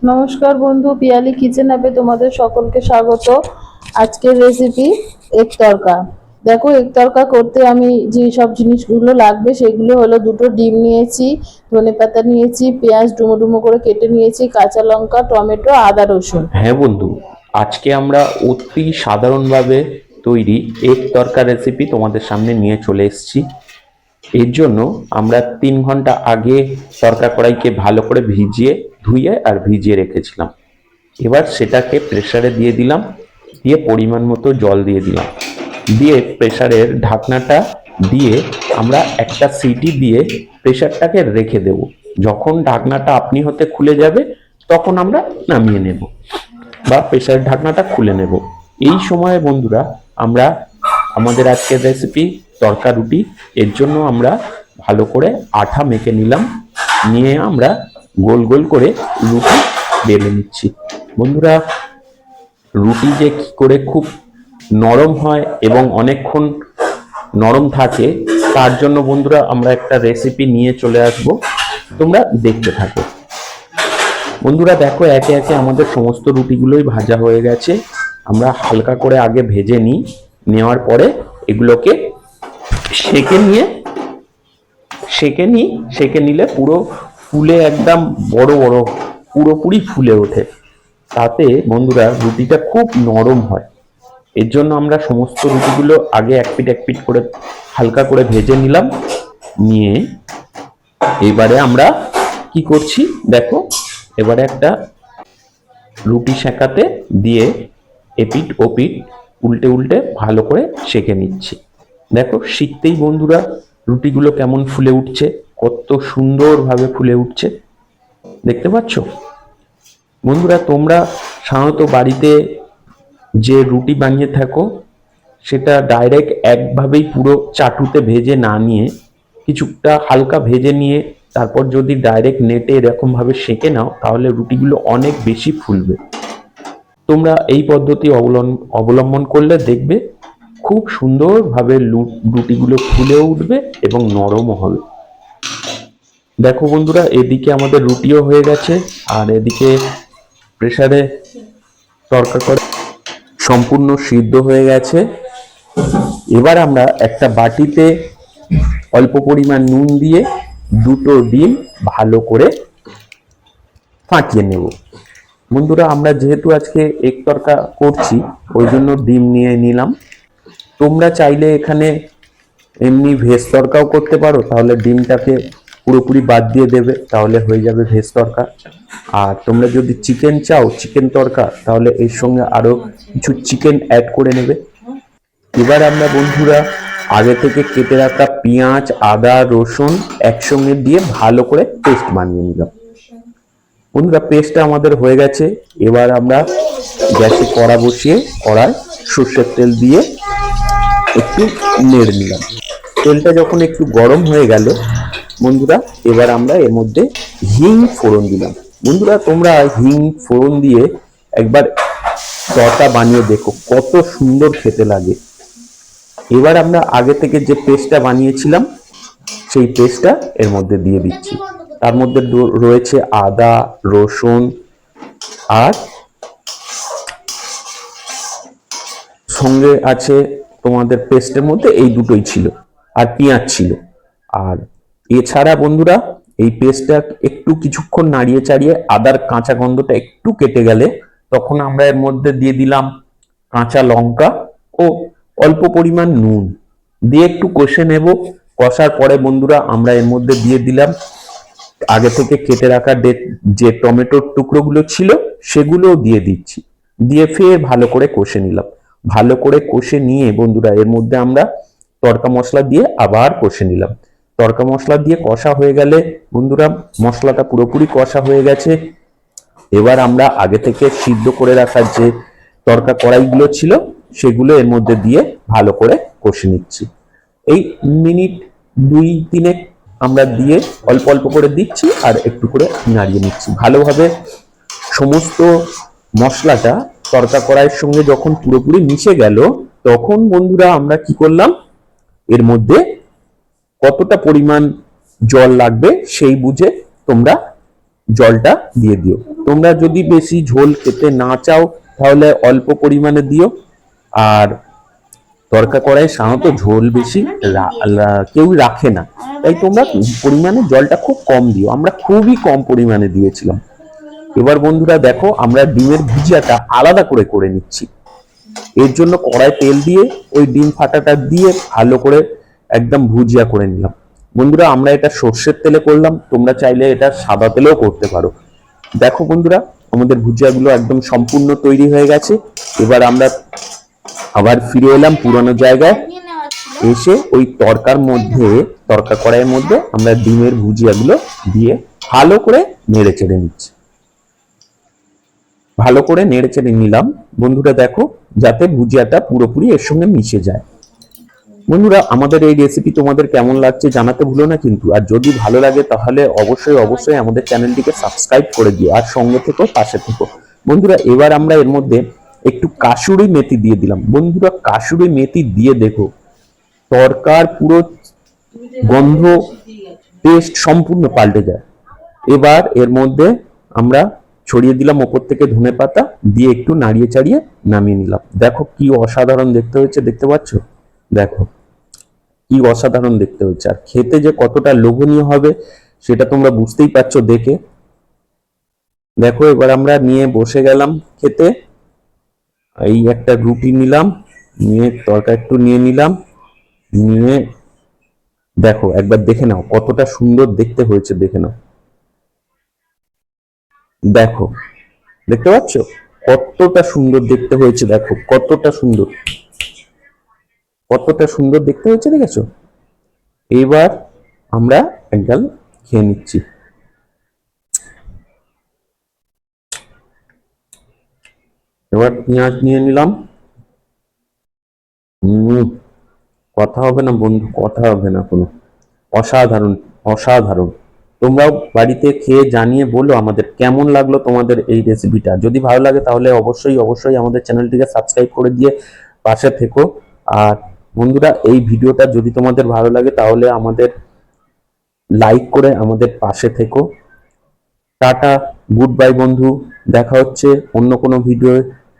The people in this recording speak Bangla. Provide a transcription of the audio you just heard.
নমস্কার বন্ধু, পিয়ালি কিচেন অ্যাপে তোমাদের সকলকে স্বাগত। আজকের রেসিপি এগ তড়কা। দেখো, এগ তড়কা করতে আমি যে সব জিনিসগুলো লাগবে সেগুলো হলো: দুটো ডিম নিয়েছি, ধনেপাতা নিয়েছি, পেঁয়াজ ডুমো ডুমো করে কেটে নিয়েছি, কাঁচা লঙ্কা, টমেটো, আদা, রসুন। হ্যাঁ বন্ধু, আজকে আমরা অতি সাধারণভাবে তৈরি এগ তড়কা রেসিপি তোমাদের সামনে নিয়ে চলে এসেছি। এর জন্য আমরা 3 ঘন্টা আগে তড়কা কড়াইকে ভালো করে ভিজিয়ে রেখেছিলাম। এবার সেটাকে প্রেসারে দিয়ে দিলাম, দিয়ে পরিমাণ মতো জল দিয়ে দিলাম, দিয়ে প্রেসারের ঢাকনাটা দিয়ে আমরা একটা সিটি দিয়ে প্রেসারটাকে রেখে দেব। যখন ঢাকনাটা আপনি হতে খুলে যাবে তখন আমরা নামিয়ে নেব বা প্রেসারের ঢাকনাটা খুলে নেব। এই সময়ে বন্ধুরা আমরা আমাদের আজকের রেসিপি তড়কা রুটি, এর জন্য আমরা ভালো করে আঠা মেখে নিলাম, নিয়ে আমরা গোল গোল করে রুটি বেলে নিচ্ছি। বন্ধুরা, রুটি যে কি করে খুব নরম হয় এবং অনেকক্ষণ নরম থাকে তার জন্য বন্ধুরা আমরা একটা রেসিপি নিয়ে চলে আসব, তোমরা দেখতে থাকো। বন্ধুরা দেখো, একে একে আমাদের সমস্ত রুটিগুলোই ভাজা হয়ে গেছে। আমরা হালকা করে আগে ভেজে নেওয়ার পরে এগুলোকে সেকে নিলে পুরো ফুলে একদম বড় বড় পুরোপুরি ফুলে ওঠে। তাতে বন্ধুরা রুটিটা খুব নরম হয়। এর জন্য আমরা সমস্ত রুটিগুলো আগে এক পিঠ করে হালকা করে ভেজে নিলাম। নিয়ে এবারে আমরা কি করছি দেখো, এবারে একটা রুটি সেঁকাতে দিয়ে এপিঠ ওপিঠ উল্টে উল্টে ভালো করে সেঁকে নিচ্ছি। দেখো, শিখতেই বন্ধুরা রুটিগুলো কেমন ফুলে উঠছে, কত সুন্দরভাবে ফুলে উঠছে, দেখতে পাচ্ছ? বন্ধুরা, তোমরা সাধারণত বাড়িতে যে রুটি বানিয়ে থাকো সেটা ডাইরেক্ট একভাবেই পুরো চাটুতে ভেজে না নিয়ে কিছুটা হালকা ভেজে নিয়ে তারপর যদি ডাইরেক্ট নেটে এরকম ভাবে সেঁকে নাও তাহলে রুটিগুলো অনেক বেশি ফুলবে। তোমরা এই পদ্ধতি অবলম্বন করলে দেখবে খুব সুন্দরভাবে রুটিগুলো ফুলে উঠবে এবং নরমও হবে। দেখো বন্ধুরা, এদিকে আমাদের রুটিও হয়ে গেছে আর এদিকে প্রেসারে তড়কা করে সম্পূর্ণ সিদ্ধ হয়ে গেছে। এবার আমরা একটা বাটিতে অল্প পরিমাণ নুন দিয়ে দুটো ডিম ভালো করে ফাটিয়ে নেব। বন্ধুরা, আমরা যেহেতু আজকে এগ তড়কা করছি ওই জন্য ডিম নিয়ে নিলাম। তোমরা চাইলে এখানে এমনি ভেজ তড়কাও করতে পারো, তাহলে ডিমটাকে পুরোপুরি বাদ দিয়ে দেবে, তাহলে হয়ে যাবে ভেজ তড়কা। আর তোমরা যদি চিকেন চাও, চিকেন তড়কা, তাহলে এর সঙ্গে আরো কিছু চিকেন অ্যাড করে নেবে। এবার আমরা বন্ধুরা আগে থেকে কেটে রাখা পেঁয়াজ, আদা, রসুন একসঙ্গে দিয়ে ভালো করে পেস্ট বানিয়ে নিলাম। বন্ধুরা, পেস্টটা আমাদের হয়ে গেছে। এবার আমরা গ্যাসে কড়া বসিয়ে কড়ায় সর্ষের তেল দিয়ে একটু নেড়ে নিলাম। তেলটা যখন একটু গরম হয়ে গেল বন্ধুরা, এবার আমরা এর মধ্যে হিং ফোড়ন দিলাম। বন্ধুরা, তোমরা হিং ফোড়ন দিয়ে একবার তড়কা বানিয়ে দেখো, কত সুন্দর খেতে লাগে। এবার আমরা আগে থেকে যে পেস্টটা বানিয়েছিলাম সেই পেস্টটা এর মধ্যে দিয়ে দিচ্ছি। তার মধ্যে রয়েছে আদা, রসুন আর সঙ্গে আছে তোমাদের পেস্টের মধ্যে এই দুটোই ছিল, আর পেঁয়াজ ছিল। আর এছাড়া বন্ধুরা এই পেস্টটা একটু কিছুক্ষণ নাড়িয়ে চাড়িয়ে আদার কাঁচা গন্ধটা একটু কেটে গেলে তখন আমরা এর মধ্যে দিয়ে দিলাম কাঁচা লঙ্কা ও অল্প পরিমাণ নুন দিয়ে একটু কষে নেব। কষার পরে বন্ধুরা আমরা এর মধ্যে দিয়ে দিলাম আগে থেকে কেটে রাখা যে টমেটোর টুকরোগুলো ছিল সেগুলোও দিয়ে দিচ্ছি, দিয়ে ফের ভালো করে কষে নিলাম। ভালো করে কষে নিয়ে বন্ধুরা এর মধ্যে আমরা তড়কা মশলা দিয়ে আবার কষে নিলাম। তড়কা মশলা দিয়ে কষা হয়ে গেলে বন্ধুরা মশলাটা পুরোপুরি কষা হয়ে গেছে। এবার আমরা আগে থেকে সিদ্ধ করে রাখা যে তড়কা কড়াইগুলো ছিল সেগুলো এর মধ্যে দিয়ে ভালো করে কষে নিচ্ছি। এই মিনিট 2-3 আমরা দিয়ে অল্প অল্প করে দিচ্ছি আর একটু করে নাড়িয়ে নিচ্ছি ভালোভাবে। সমস্ত মশলাটা তড়কা কড়াইয়ের সঙ্গে যখন পুরোপুরি মিশে গেল তখন বন্ধুরা আমরা কি করলাম, এর মধ্যে কতটা পরিমাণ জল লাগবে সেই বুঝে তোমরা জলটা দিয়ে দিও। তোমরা যদি বেশি ঝোল খেতে না চাও তাহলে অল্প পরিমাণে দিও। আর তরকা কড়াই সাধারণত ঝোল বেশি কেউ রাখে না, তাই তোমরা পরিমাণে জলটা খুব কম দিও। আমরা খুবই কম পরিমাণে দিয়েছিলাম। এবার বন্ধুরা দেখো, আমরা ডিমের ভুজিয়াটা আলাদা করে করে নিচ্ছি। এর জন্য কড়াই তেল দিয়ে ওই ডিম ফাটাটা দিয়ে ভালো করে একদম ভুজিয়া করে নিলাম। বন্ধুরা আমরা এটা সর্ষের তেলে করলাম, তোমরা চাইলে এটা সাদা তেলেও করতে পারো। দেখো বন্ধুরা, আমাদের ভুজিয়াগুলো একদম সম্পূর্ণ তৈরি হয়ে গেছে। এবার আমরা আবার ফিরে এলাম পুরনো জায়গায়, এসে ওই তরকা কড়াইয়ের মধ্যে আমরা ডিমের ভুজিয়াগুলো দিয়ে ভালো করে নেড়ে চেড়ে নিচ্ছি। ভালো করে নেড়ে চেড়ে নিলাম বন্ধুরা, দেখো যাতে ভুজিয়াটা পুরোপুরি এর সঙ্গে মিশে যায়। বন্ধুরা আমাদের এই রেসিপি তোমাদের কেমন লাগছে জানাতে ভুলো না কিন্তু। আর যদি ভালো লাগে তাহলে অবশ্যই অবশ্যই আমাদের চ্যানেলটিকে সাবস্ক্রাইব করে দিও, আর সঙ্গে থেকো, পাশে থেকো। বন্ধুরা এবার আমরা এর মধ্যে একটু কাসুরি মেথি দিয়ে দিলাম। বন্ধুরা কাসুরি মেথি দিয়ে দেখো তরকার পুরো গন্ধ, টেস্ট সম্পূর্ণ পাল্টে যায়। এবার এর মধ্যে আমরা ছড়িয়ে দিলাম ওপর থেকে ধনেপাতা, দিয়ে একটু নাড়িয়ে চাড়িয়ে নামিয়ে নিলাম। দেখো কি অসাধারণ দেখতে হয়েছে, দেখতে পাচ্ছ? দেখো কি অসাধারণ দেখতে হচ্ছে, আর খেতে যে কতটা লোভনীয় হবে সেটা তোমরা বুঝতেই পারছো দেখে। দেখো এবার আমরা নিয়ে বসে গেলাম খেতে। এই একটা রুটি নিলাম, নিয়ে তরকা একটু নিয়ে নিলাম, নিয়ে দেখো একবার দেখে নাও কতটা সুন্দর দেখতে হয়েছে, দেখে নাও। দেখো দেখতে পাচ্ছ কতটা সুন্দর দেখতে হয়েছে, দেখো কতটা সুন্দর, কতটা সুন্দর দেখতে হয়েছে, দেখেছো? এবার আমরা একগাল খেয়ে নিচ্ছি। এবার পেঁয়াজ নিয়ে নিলাম। কথা হবে না বন্ধু, কথা হবে না কোনো। অসাধারণ, অসাধারণ। তোমরাও বাড়িতে খেয়ে জানিয়ে বলো আমাদের কেমন লাগলো তোমাদের এই রেসিপিটা। যদি ভালো লাগে তাহলে অবশ্যই অবশ্যই আমাদের চ্যানেলটিকে সাবস্ক্রাইব করে দিয়ে পাশে থেকো। আর বন্ধুরা এই ভিডিওটা যদি তোমাদের ভালো লাগে তাহলে আমাদের লাইক করে আমাদের পাশে থেকো। টাটা, গুড বাই বন্ধু, দেখা হচ্ছে অন্য কোনো ভিডিও।